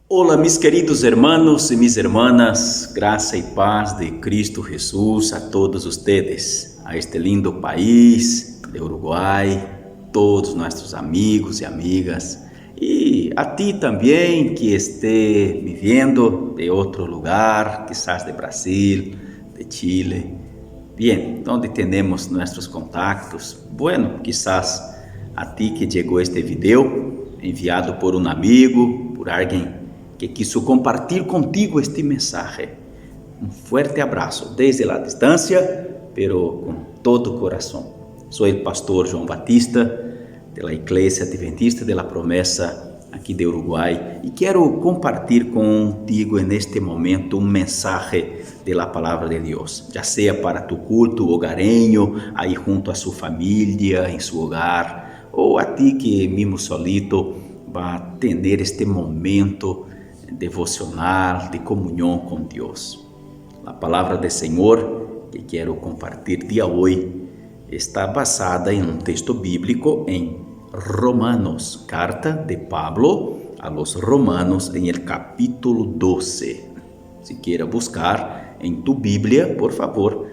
Hola mis queridos hermanos y mis hermanas, gracia y paz de Cristo Jesús a todos ustedes, a este lindo país de Uruguay, todos nuestros amigos y amigas, y a ti también que esté viviendo de otro lugar, quizás de Brasil, de Chile. Bien, donde tenemos nuestros contactos. Bueno, quizás a ti que llegó este video enviado por un amigo, por alguien que quiso compartir contigo este mensaje. Un fuerte abrazo desde la distancia, pero con todo corazón. Soy el pastor João Batista de la Iglesia Adventista de la Promesa aquí de Uruguay y quiero compartir contigo en este momento un mensaje de la palabra de Dios, ya sea para tu culto hogareño, ahí junto a su familia, en su hogar, o a ti que mismo solito va a tener este momento devocional, de comunión con Dios. La palabra del Señor que quiero compartir de hoy está basada en un texto bíblico en Romanos, carta de Pablo a los Romanos en el capítulo 12. Si quieres buscar en tu Biblia, por favor,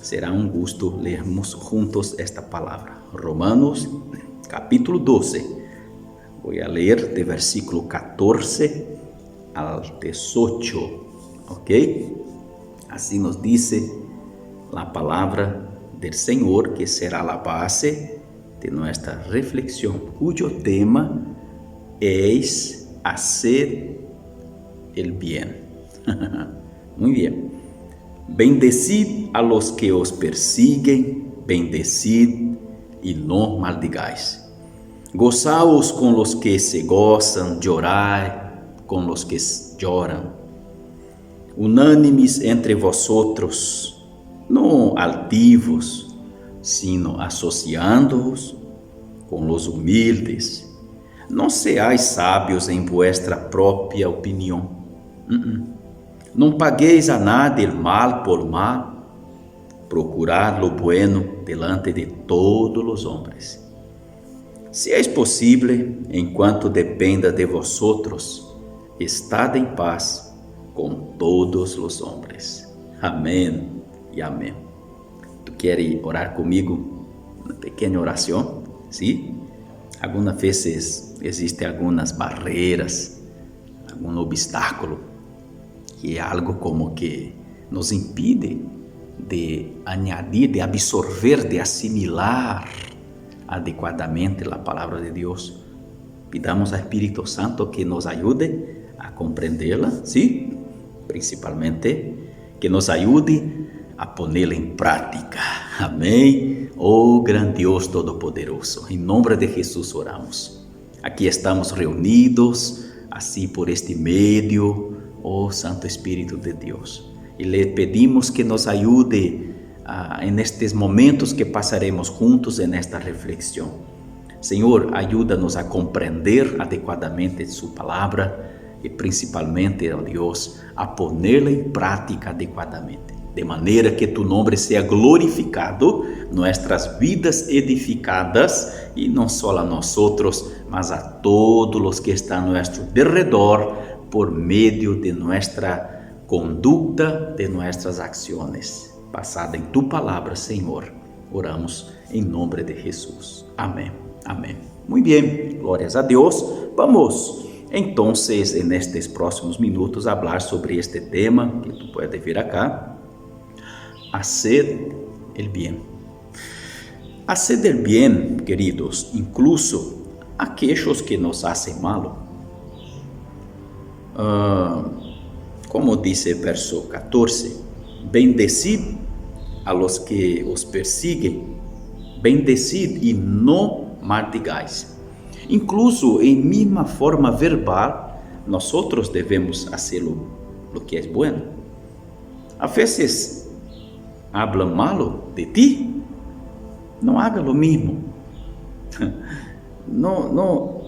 será un gusto leermos juntos esta palabra. Romanos, capítulo 12. Voy a leer de versículo 14 al 18, ¿ok? Así nos dice la palabra del Señor, que será la base de nuestra reflexión, cuyo tema es hacer el bien. Muy bien. Bendecid a los que os persiguen, bendecid y no maldigáis. Gozaos con los que se gozan, llorad con los que lloran. Unánimes entre vosotros, no altivos, sino asociándoos con los humildes. No seáis sabios en vuestra propia opinión. No paguéis a nadie el mal por mal. Procurad lo bueno delante de todos los hombres. Si es posible, en cuanto dependa de vosotros, estad en paz con todos los hombres. Amén y amén. ¿Tú quieres orar conmigo? Una pequeña oración, ¿sí? Algunas veces existen algunas barreras, algún obstáculo, que es algo como que nos impide de añadir, de absorber, de asimilar adecuadamente la palabra de Dios. Pidamos al Espíritu Santo que nos ayude a comprenderla, ¿sí? Principalmente que nos ayude a ponerla en práctica. Amén. Oh gran Dios Todopoderoso, en nombre de Jesús oramos. Aquí estamos reunidos, así por este medio, oh Santo Espíritu de Dios. Y le pedimos que nos ayude en estos momentos que pasaremos juntos en esta reflexión. Señor, ayúdanos a comprender adecuadamente su palabra y principalmente, oh Dios, a ponerla en práctica adecuadamente, de manera que tu nombre sea glorificado, nuestras vidas edificadas y no solo a nosotros, mas a todos los que están a nuestro derredor por medio de nuestra conducta, de nuestras acciones. Basada en tu palabra, Señor, oramos en nombre de Jesús. Amén, amén. Muy bien, glorias a Dios. Vamos entonces en estos próximos minutos a hablar sobre este tema que tú puedes ver acá. Hacer el bien. Hacer el bien, queridos, incluso aquellos que nos hacen malo. Como dice el verso 14, bendecid a los que os persiguen, bendecid y no maldigáis. Incluso en misma forma verbal, nosotros debemos hacer lo que es bueno. A veces hablan malo de ti, no haga lo mismo. No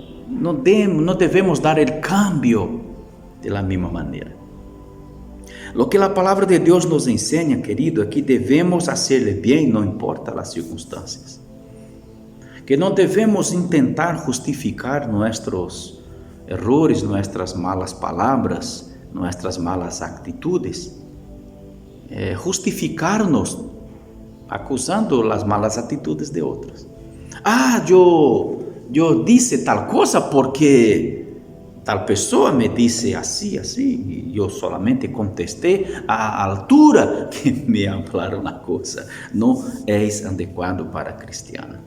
debemos dar el cambio de la misma manera. Lo que la palabra de Dios nos enseña, querido, es que debemos hacerle bien, no importa las circunstancias. Que no debemos intentar justificar nuestros errores, nuestras malas palabras, nuestras malas actitudes, justificarnos acusando las malas actitudes de otros. Yo dije tal cosa porque tal pessoa me disse assim, e eu solamente contestei à altura que me falaram a coisa. Não é adequado para cristiano.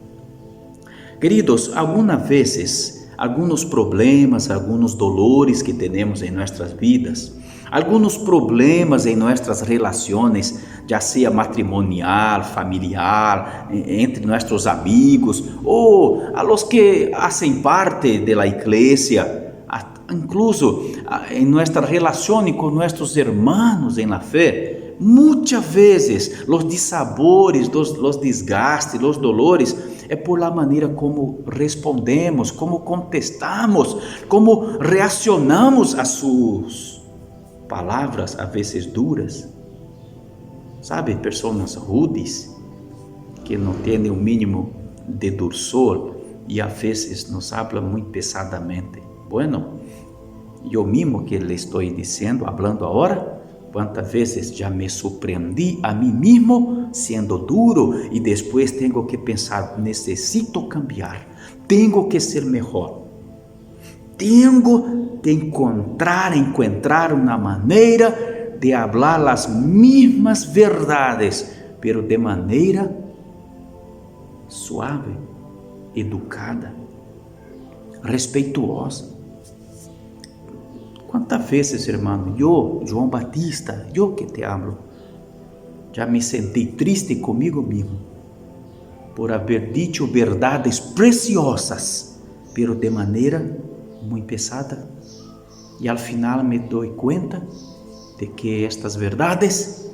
Queridos, algumas vezes, alguns problemas, alguns dolores que temos em nossas vidas, alguns problemas em nossas relações, já seja matrimonial, familiar, entre nossos amigos, ou a los que fazem parte da igreja, incluso em nossa relação com nossos irmãos em la fé, muitas vezes os dissabores, os desgastes, os dolores, é por la maneira como respondemos, como contestamos, como reaccionamos a suas palavras, a vezes duras. Sabe, pessoas rudes, que não têm o mínimo de dulzor e a vezes nos falam muito pesadamente. Bueno, eu mesmo que lhe estou dizendo, falando agora, quantas vezes já me surpreendi a mim mesmo sendo duro e depois tenho que pensar, necessito cambiar, tenho que ser melhor, tenho que encontrar uma maneira de falar as mesmas verdades, pero de maneira suave, educada, respeituosa. Quantas vezes, irmão, eu, João Batista, eu que te hablo, já me senti triste comigo mesmo por haver dicho verdades preciosas, pero de maneira muito pesada, e al final me dou conta de que estas verdades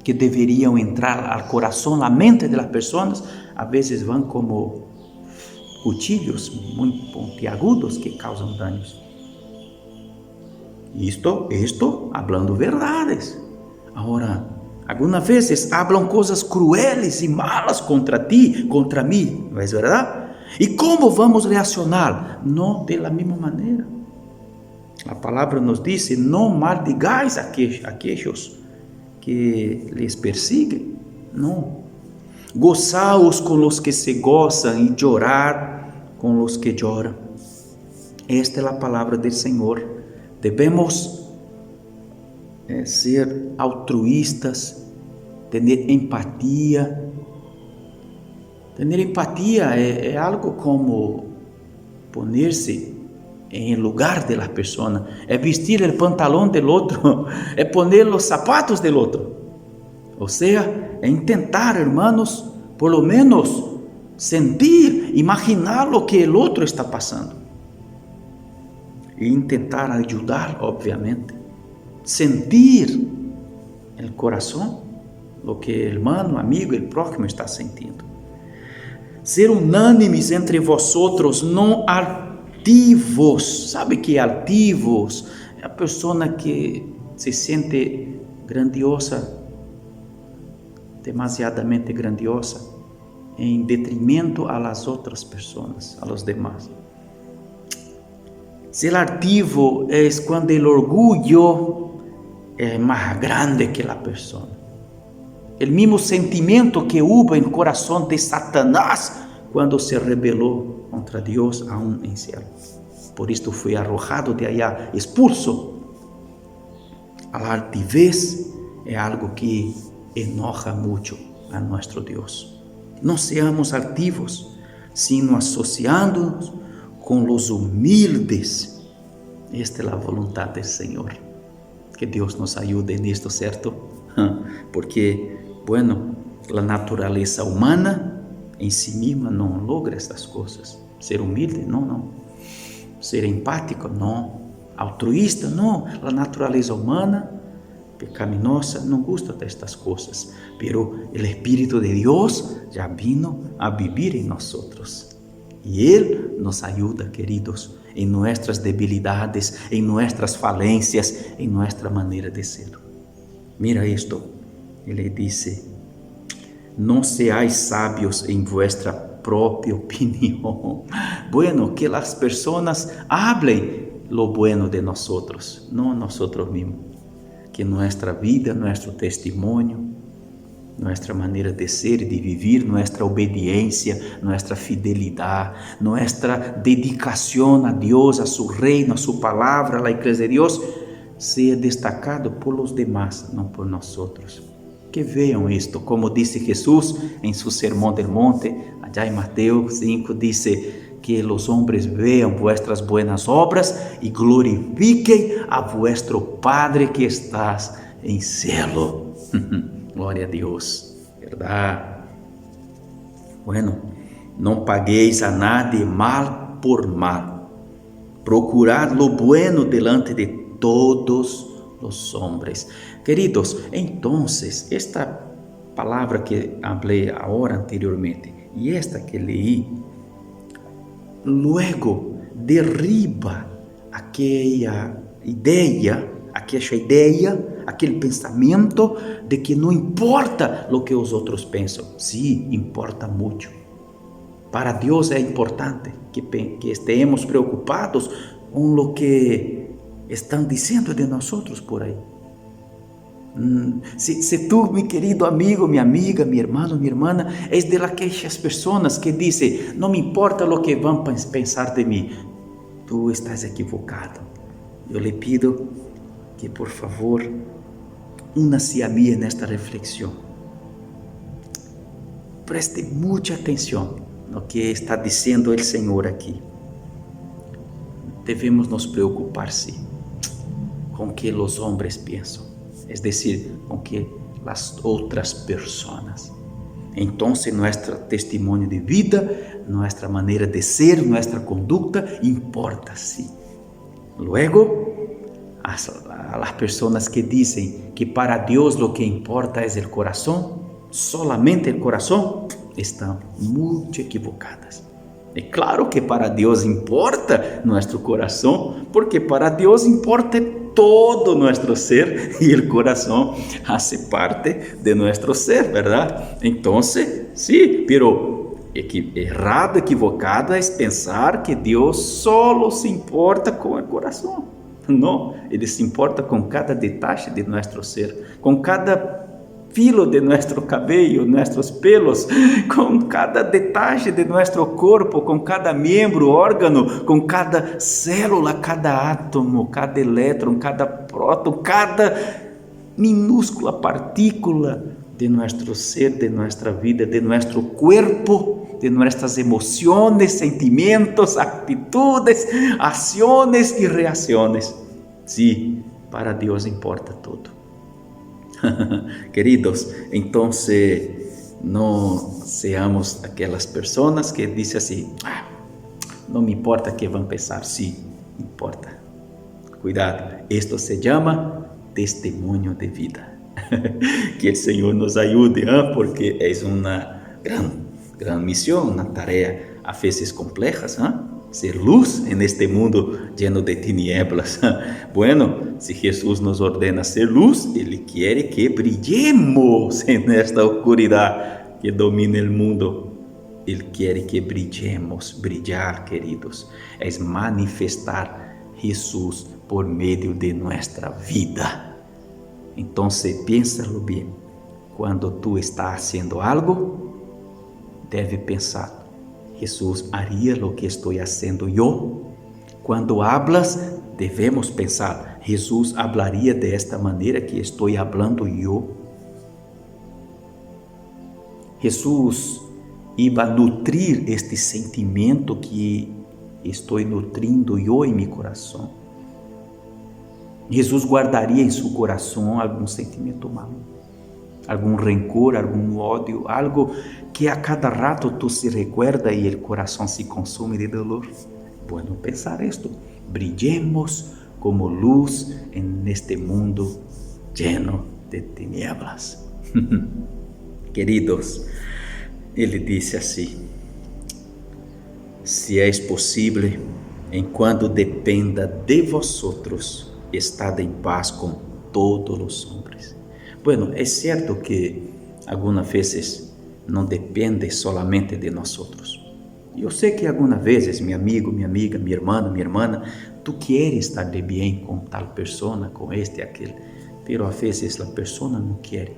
que deveriam entrar al coração, à mente das pessoas, a vezes vão como cuchillos muito pontiagudos que causam danos. Isto hablando verdades. Agora, algumas vezes hablam coisas crueles e malas contra ti, contra mim, não é verdade? E como vamos reaccionar? Não de la mesma maneira. A palavra nos diz: não maldigais aqueles que les persiguen. Não. Gozaos com os que se gozam e chorar com os que choram. Esta é a palavra do Senhor. Devemos ser altruístas, ter empatia. Ter empatia é algo como poner-se em lugar de la persona, é vestir o pantalão del outro, é poner os zapatos del outro. Ou seja, é tentar, hermanos, por lo menos sentir, imaginar o que o outro está passando. E tentar ajudar, obviamente. Sentir o coração, o que o irmão, amigo, o próximo está sentindo. Ser unânimes entre vosotros, não altivos. Sabe que altivos é a pessoa que se sente grandiosa, demasiadamente grandiosa, em detrimento a las outras pessoas, a los demás. Ser altivo é quando o orgulho é mais grande que a pessoa. O mesmo sentimento que houve no coração de Satanás quando se rebelou contra Deus aún em céu. Por isto foi arrojado de allá, expulso. A altivez é algo que enoja muito a nosso Deus. Não seamos altivos, sino associando-nos com os humildes. Esta é a vontade do Senhor. Que Deus nos ajude nisto, certo? Porque, bueno, a natureza humana em si mesma não logra estas coisas. Ser humilde, não. Ser empático, não. Altruísta, não. A natureza humana, pecaminosa, não gosta destas coisas. Pero o Espírito de Deus já vino a viver em nós. E Ele nos ajuda, queridos, em nossas debilidades, em nossas falências, em nossa maneira de ser. Mira isto, Ele disse: não seais sábios em vossa própria opinião. Bueno, que as pessoas hablem lo bueno de nosotros, no nosotros mismos. Que nuestra vida, nuestro testimonio, nuestra manera de ser y de vivir, nuestra obediencia, nuestra fidelidad, nuestra dedicación a Dios, a su reino, a su palabra, a la iglesia de Dios, sea destacado por los demás, no por nosotros. Que vean esto, como dice Jesús en su Sermón del Monte, allá en Mateo 5, dice que los hombres vean vuestras buenas obras y glorifiquen a vuestro Padre que estás en cielo. Glória a Deus, verdade? Bueno, não pagueis a nadie mal por mal. Procurad lo bueno delante de todos los hombres. Queridos, entonces, esta palavra que hablé ahora anteriormente y esta que leí, luego derriba aquella ideia, aquele pensamento de que não importa o que os outros pensam. Sí, importa muito. Para Deus é importante que estemos preocupados com o que estão dizendo de nós por aí. Se tu, meu querido amigo, minha amiga, meu irmão, minha irmã, és de aquelas pessoas que dizem, não me importa o que vão pensar de mim, tu estás equivocado. Eu lhe pido que, por favor, una-se a mim nesta reflexão. Preste muita atenção no que está dizendo o Senhor aqui. Devemos nos preocupar, sim, com o que os homens pensam, é decir, com o que as outras pessoas. Então, nosso testemunho de vida, nossa maneira de ser, nossa conduta, importa, sim. Luego, as pessoas que dizem que para Deus o que importa é o coração, solamente o coração, estão muito equivocadas. É claro que para Deus importa nosso coração, porque para Deus importa todo nosso ser e o coração hace parte de nosso ser, verdade? Então, sim, pero errado, equivocado é pensar que Deus solo se importa com o coração. Não, Ele se importa com cada detalhe de nosso ser, com cada filo de nosso cabelo, nossos pelos, com cada detalhe de nosso corpo, com cada membro, órgano, com cada célula, cada átomo, cada elétron, cada próton, cada minúscula partícula de nosso ser, de nossa vida, de nosso corpo, de nossas emoções, sentimentos, atitudes, ações e reações. Sim, para Deus importa tudo. Queridos, então não seamos aquelas pessoas que dizem assim, não me importa o que vão pensar. Sim, importa. Cuidado, isto se chama testemunho de vida. Que o Senhor nos ajude, porque é uma gran missão, uma tarefa a veces complejas, ser luz en este mundo lleno de tinieblas. Bueno, si Jesús nos ordena ser luz, Él quiere que brillemos en esta oscuridad que domina el mundo. Él quiere que brillemos. Brillar, queridos, es manifestar Jesús por medio de nuestra vida. Entonces, piénsalo bien. Cuando tú estás haciendo algo, debe pensar, Jesús haría lo que estoy haciendo yo. Cuando hablas, debemos pensar, Jesús hablaría de esta manera que estoy hablando yo. Jesús iba a nutrir este sentimento que estoy nutrindo yo en mi corazón. Jesús guardaría en su corazón algún sentimento malo, algún rencor, algún odio, algo que a cada rato tú se recuerda y el corazón se consume de dolor. Bueno, pensar esto, brillemos como luz en este mundo lleno de tinieblas. Queridos, ele disse assim, se é possível, enquanto dependa de vosotros, estad em paz com todos os homens. Bueno, é certo que algumas vezes não depende solamente de nós. Eu sei que algumas vezes, meu amigo, minha amiga, minha irmã, Tú quieres estar de bien con tal persona, con este, aquel, pero a veces la persona no quiere.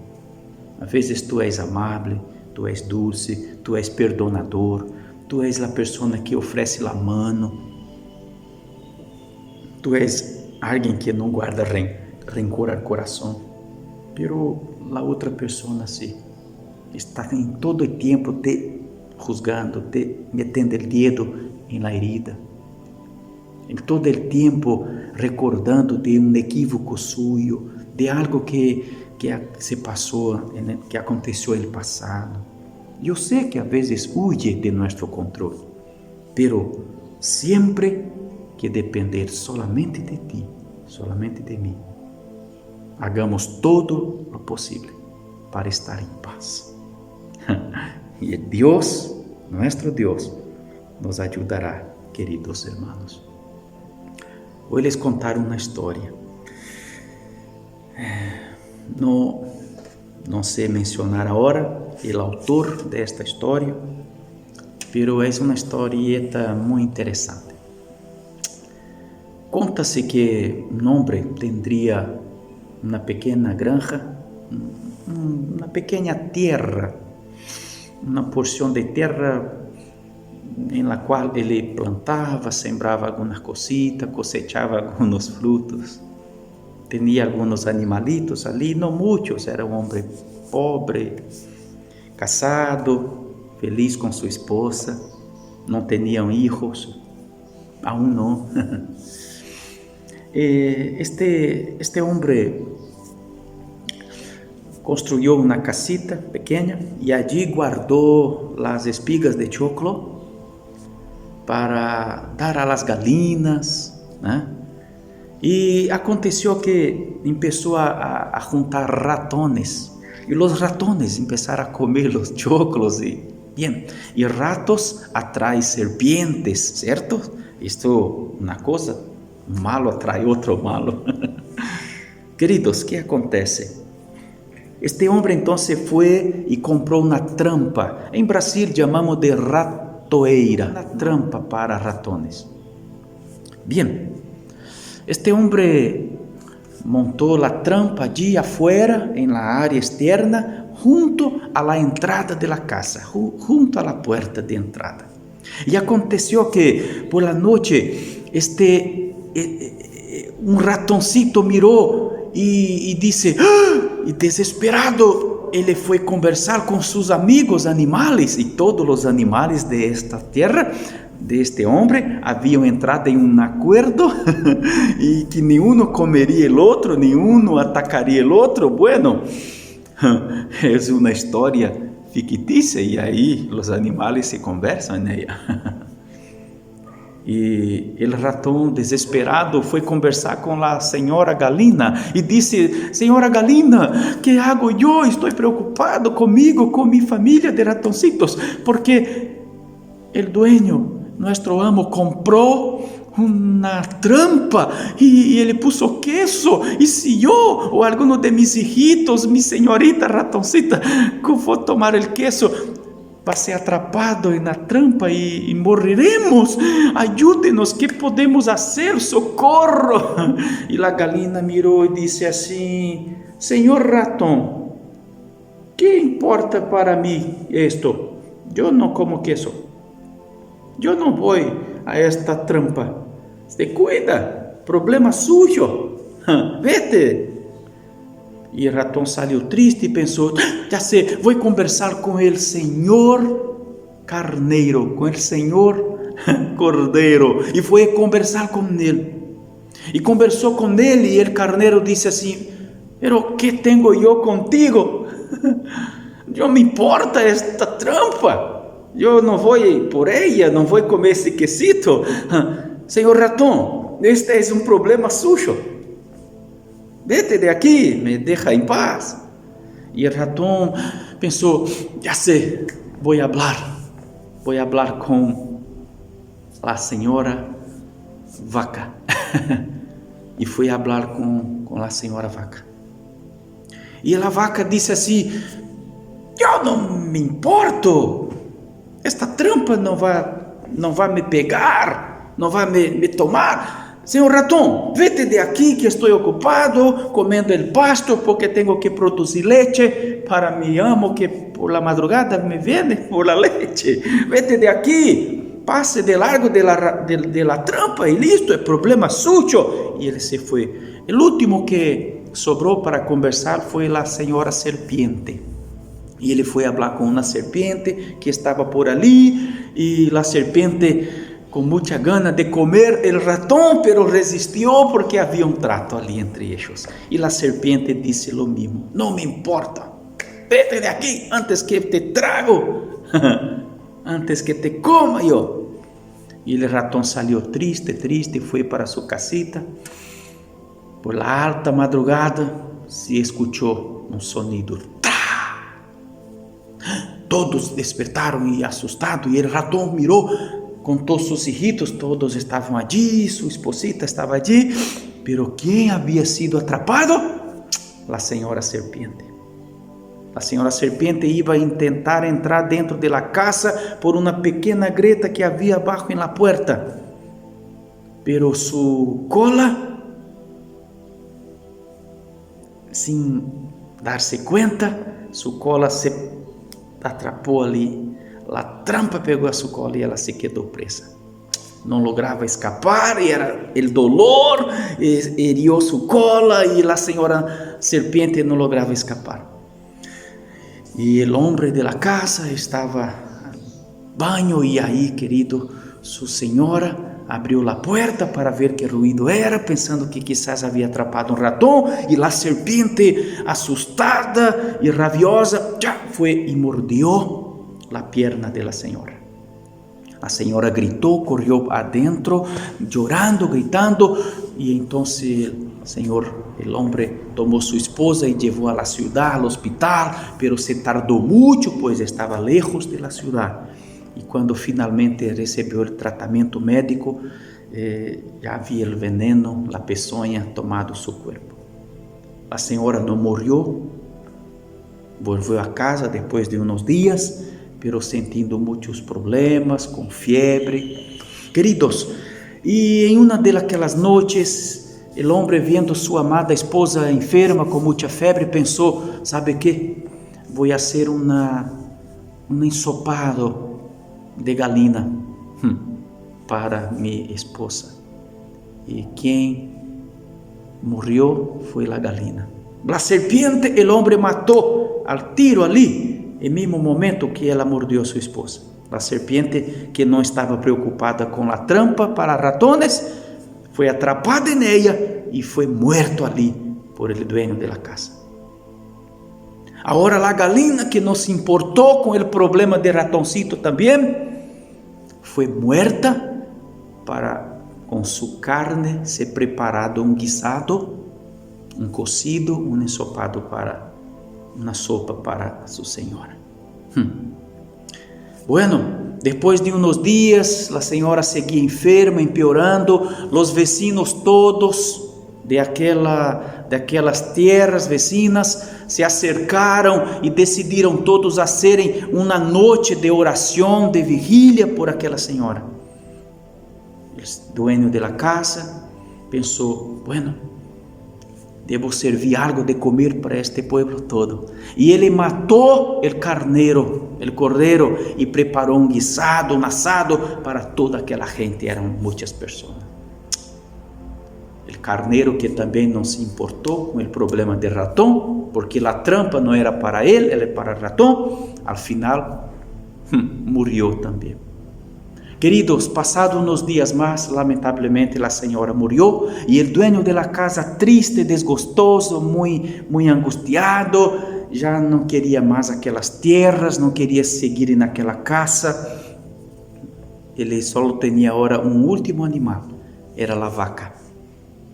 A veces tú és amable, tú és dulce, tú és perdonador, tú és la persona que ofrece la mano, tú és alguien que no guarda rencor al corazón, pero la otra persona sí, está en todo el tiempo te juzgando, te metiendo el dedo en la herida, en todo el tiempo recordando de un equívoco suyo, de algo que se pasó, que aconteció en el pasado. Yo sé que a veces huye de nuestro control, pero siempre que depender solamente de ti, solamente de mí. Hagamos todo lo posible para estar en paz. Y Dios, nuestro Dios, nos ayudará, queridos hermanos. Hoy les contaré una historia. No sé mencionar ahora el autor de esta historia, pero es una historieta muy interesante. Conta-se que un hombre tendría una pequeña granja, una pequeña tierra, una porción de tierra en la cual él plantaba, sembraba algunas cositas, cosechaba algunos frutos. Tenía algunos animalitos ali, no muchos, era un hombre pobre, casado, feliz con su esposa, no tenían hijos, aún no. Este hombre construyó una casita pequeña y allí guardó las espigas de choclo para dar a las galinas, ¿eh? Y aconteció que empezó a juntar ratones, y los ratones empezaron a comer los choclos, y ratos atraen serpientes, ¿cierto? Esto, una cosa, un malo atrae otro malo. Queridos, ¿qué acontece? Este hombre entonces fue y compró una trampa. En Brasil llamamos de ratoeira, una trampa para ratones. Bien, este hombre montó la trampa allí afuera, en la área externa, junto a la entrada de la casa, junto a la puerta de entrada. Y aconteció que por la noche un ratoncito miró y dice, ¡ah! Y desesperado, él fue a conversar con sus amigos animales, y todos los animales de esta tierra, de este hombre, habían entrado en un acuerdo y que ni uno comería el otro, ni uno atacaría el otro. Bueno, es una historia ficticia y ahí los animales se conversan en ella. Y el ratón desesperado fue a conversar con la señora Galina y dice, señora Galina, ¿qué hago yo? Estoy preocupado conmigo, con mi familia de ratoncitos, porque el dueño, nuestro amo, compró una trampa y él puso queso, y si yo o alguno de mis hijitos, mi señorita ratoncita, fue a tomar el queso, va a ser atrapado en la trampa y moriremos. Ayúdenos, ¿qué podemos hacer? ¡Socorro! Y la galina miró y dice así, señor ratón, ¿qué importa para mí esto? Yo no como queso. Yo no voy a esta trampa. Se cuida, problema suyo. Vete. Y el ratón salió triste y pensó, ya sé, voy a conversar con el señor carneiro, con el señor cordero. Y fue a conversar con él. Y conversó con él y el carnero dice así, pero ¿qué tengo yo contigo? No me importa esta trampa. Yo no voy por ella, no voy a comer ese quesito. Señor ratón, este es un problema suyo. Vete de aquí, me deja en paz. Y el ratón pensó, ya sé, voy a hablar con la señora vaca. Y fui a hablar con la señora vaca. Y la vaca dice así, yo no me importo. Esta trampa no va me pegar, no va me tomar. Señor ratón, vete de aquí que estoy ocupado comiendo el pasto porque tengo que producir leche para mi amo que por la madrugada me viene por la leche. Vete de aquí, pase de largo de la trampa y listo, el problema es suyo. Y él se fue. El último que sobró para conversar fue la señora serpiente. Y él fue a hablar con una serpiente que estaba por allí y la serpiente con mucha gana de comer el ratón, pero resistió porque había un trato allí entre ellos. Y la serpiente dice lo mismo: no me importa, vete de aquí antes que te trago, antes que te coma yo. Y el ratón salió triste, fue para su casita. Por la alta madrugada se escuchó un sonido. Todos despertaron y asustados, y el ratón miró con todos sus hijitos, todos estaban allí, su esposita estaba allí, pero ¿quién había sido atrapado? La señora serpiente. La señora serpiente iba a intentar entrar dentro de la casa por una pequeña grieta que había abajo en la puerta, pero su cola, sin darse cuenta, su cola se atrapó allí. La trampa pegó a su cola y ella se quedó presa. No lograba escapar, y era el dolor, hirió su cola y la señora serpiente no lograba escapar. Y el hombre de la casa estaba al baño y ahí, querido, su señora abrió la puerta para ver qué ruido era, pensando que quizás había atrapado un ratón, y la serpiente, asustada y rabiosa, ya fue y mordió la pierna de la señora. La señora gritó, corrió adentro, llorando, gritando, y entonces el hombre tomó su esposa y llevó a la ciudad, al hospital, pero se tardó mucho, pues estaba lejos de la ciudad. Y cuando finalmente recibió el tratamiento médico, ya había el veneno, la peçonha tomado su cuerpo. La señora no murió, volvió a casa después de unos días, pero sintiendo muchos problemas, con fiebre. Queridos, y en una de aquellas noches, el hombre, viendo su amada esposa enferma con mucha fiebre, pensó: ¿sabe qué? Voy a hacer un ensopado de galina para mi esposa. Y quien murió fue la galina. La serpiente el hombre mató al tiro allí, el mismo momento que ela mordió a su esposa. La serpiente, que no estaba preocupada con la trampa para ratones, fue atrapada en ella y fue muerto allí por el dueño de la casa. Ahora la galina, que no se importó con el problema de ratoncito también, fue muerta para con su carne ser preparado un guisado, un cocido, un ensopado para una sopa para su señora. Bueno, después de unos días, la señora seguía enferma, empeorando. Los vecinos todos de aquellas tierras vecinas se acercaron y decidieron todos hacer una noche de oración, de vigilia por aquella señora. El dueño de la casa pensó: bueno, debo servir algo de comer para este pueblo todo. Y él mató el cordero, y preparó un guisado, un asado para toda aquella gente. Eran muchas personas. El carnero, que también no se importó con el problema del ratón, porque la trampa no era para él, era para el ratón, al final murió también. Queridos, pasados unos días más, lamentablemente la señora murió, y el dueño de la casa, triste, desgostoso, muy angustiado, ya no quería más aquellas tierras, no quería seguir en aquella casa. Él solo tenía ahora un último animal, era la vaca.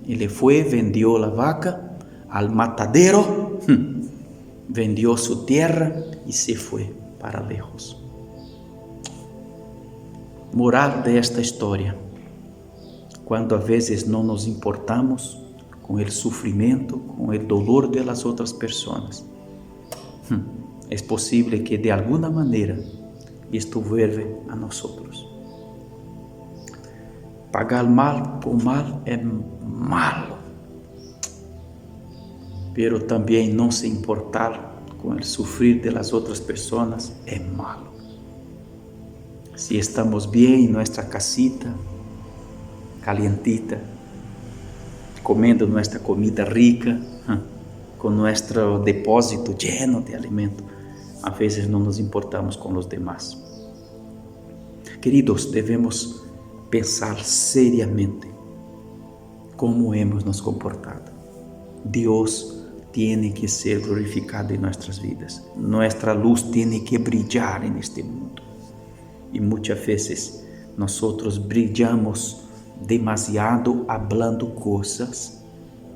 Él fue, vendió la vaca al matadero, vendió su tierra y se fue para lejos. Moral de esta história: quando a vezes não nos importamos com o sofrimento, com o dolor de las outras pessoas, é possível que de alguma maneira isto vuelve a nós. Pagar mal por mal é malo. Pero também não se importar com o sofrer de las outras pessoas é malo. Si estamos bem em nossa casita, calientita, comendo nossa comida rica, com nosso depósito lleno de alimento, a vezes não nos importamos com os demás. Queridos, devemos pensar seriamente como hemos nos comportado. Deus tem que ser glorificado em nossas vidas. Nossa luz tem que brilhar neste mundo. E muitas vezes nós brilhamos demasiado hablando coisas,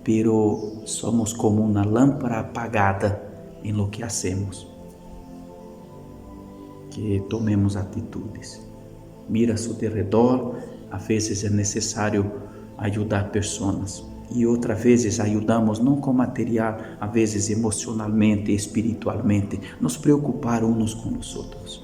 pero somos como uma lâmpada apagada em lo que hacemos. Que tomemos atitudes. Mira a seu redor, a vezes é necessário ajudar pessoas. E outras vezes ajudamos não com material, a vezes emocionalmente, espiritualmente, nos preocupar uns com os outros.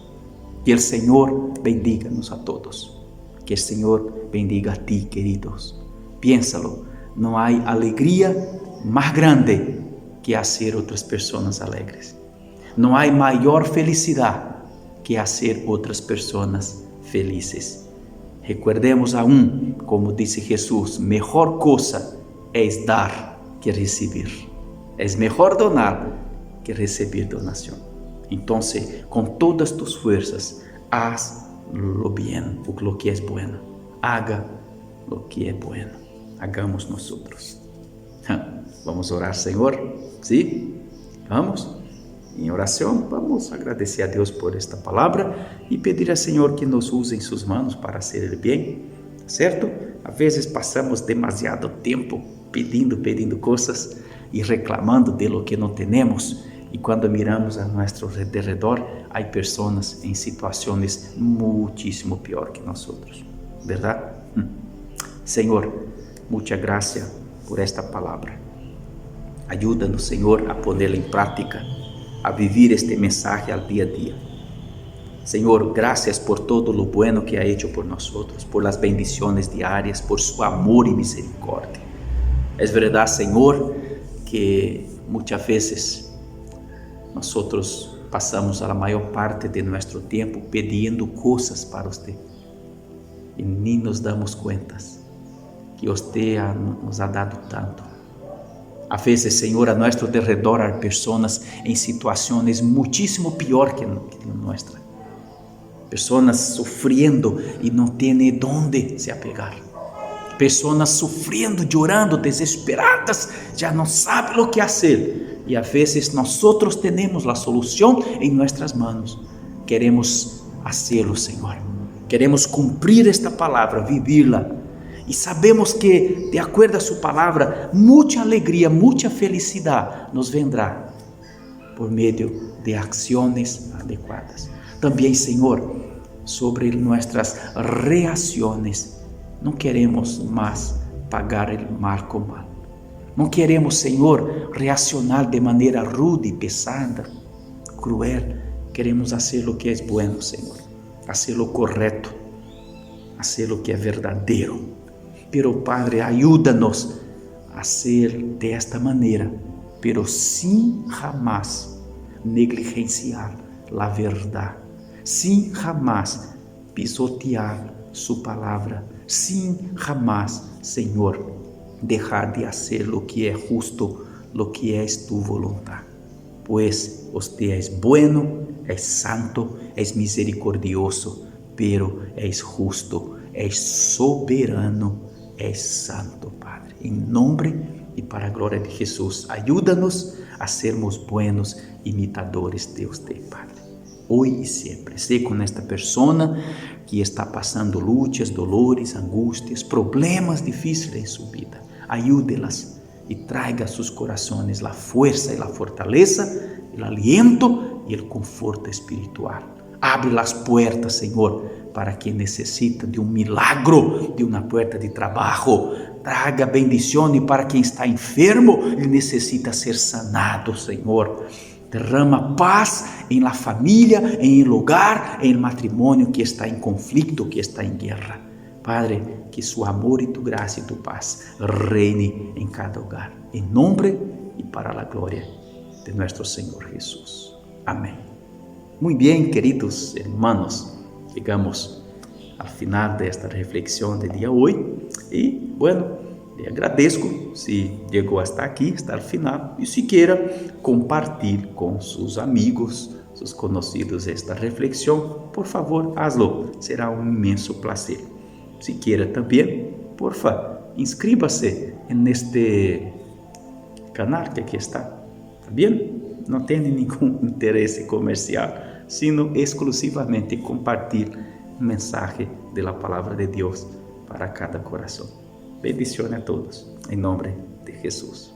Que o Senhor bendiga-nos a todos. Que o Senhor bendiga a ti, queridos. Piénsalo, não há alegria mais grande que fazer outras pessoas alegres. Não há maior felicidade que fazer outras pessoas felizes. Recuerdemos aún, como disse Jesus, melhor coisa é dar que receber. É melhor donar que receber donação. Então, com todas tus fuerzas, haz lo bien, lo que es bueno. Haga lo que es bueno. Hagamos nosotros. Vamos a orar, Senhor? ¿Sí? Vamos. Em oração, vamos agradecer a Deus por esta palavra e pedir ao Senhor que nos use em suas mãos para fazer o bem, certo? Às vezes passamos demasiado tempo pedindo coisas e reclamando de lo que não temos, e quando miramos a nosso redor, há pessoas em situações muitíssimo pior que nós, verdade? Senhor, muita graça por esta palavra. Ajuda-nos, Senhor, a pô-la em prática, a viver este mensaje al día a día. Señor, gracias por todo lo bueno que ha hecho por nosotros, por las bendiciones diarias, por su amor y misericordia. Es verdad, Señor, que muchas veces nosotros pasamos a la mayor parte de nuestro tiempo pidiendo cosas para usted y ni nos damos cuentas que usted nos ha dado tanto. A vezes, Senhor, a nosso derredor há pessoas em situações muitíssimo pior que a nossa. Pessoas sofrendo e não têm onde se apegar. Pessoas sofrendo, chorando, desesperadas, já não sabem o que fazer. E a vezes nós temos a solução em nossas mãos. Queremos fazê-lo, Senhor. Queremos cumprir esta palavra, vivê-la. E sabemos que, de acordo a sua palavra, muita alegria, muita felicidade nos vendrá por meio de ações adequadas. Também, Senhor, sobre nossas reações, não queremos mais pagar o mal com mal. Não queremos, Senhor, reaccionar de maneira rude, pesada, cruel. Queremos fazer o que é bueno, Senhor, fazer o correto, fazer o que é verdadeiro. Pero, Padre, ajuda-nos a ser desta maneira, pero sem jamais negligenciar a verdade, sem jamais pisotear sua palavra, sem jamais, Senhor, deixar de fazer o que é justo, o que é tu voluntad. Pues usted es bueno, es santo, es misericordioso, pero es justo, es soberano, es santo, Padre. En nombre y para la gloria de Jesús, ayúdanos a sermos buenos imitadores de usted, Padre. Hoy y siempre, sé con esta persona que está pasando luchas, dolores, angustias, problemas difíciles en su vida. Ayúdelas y traiga a sus corazones la fuerza y la fortaleza, el aliento y el confort espiritual. Abre las puertas, Señor, para quien necesita de un milagro, de una puerta de trabajo. Traga bendición y para quien está enfermo y necesita ser sanado, Señor. Derrama paz en la familia, en el hogar, en el matrimonio que está en conflicto, que está en guerra. Padre, que su amor y tu gracia y tu paz reine en cada hogar. En nombre y para la gloria de nuestro Señor Jesús. Amén. Muy bien, queridos hermanos, llegamos al final de esta reflexión del día hoy y bueno, le agradezco si llegó hasta aquí, hasta el final, y si quiera compartir con sus amigos, sus conocidos esta reflexión, por favor, hazlo, será un inmenso placer. Si quiere también, porfa, inscríbase en este canal que aquí está, ¿bien? No tiene ningún interés comercial, sino exclusivamente compartir un mensaje de la palabra de Dios para cada corazón. Bendiciones a todos, en nombre de Jesús.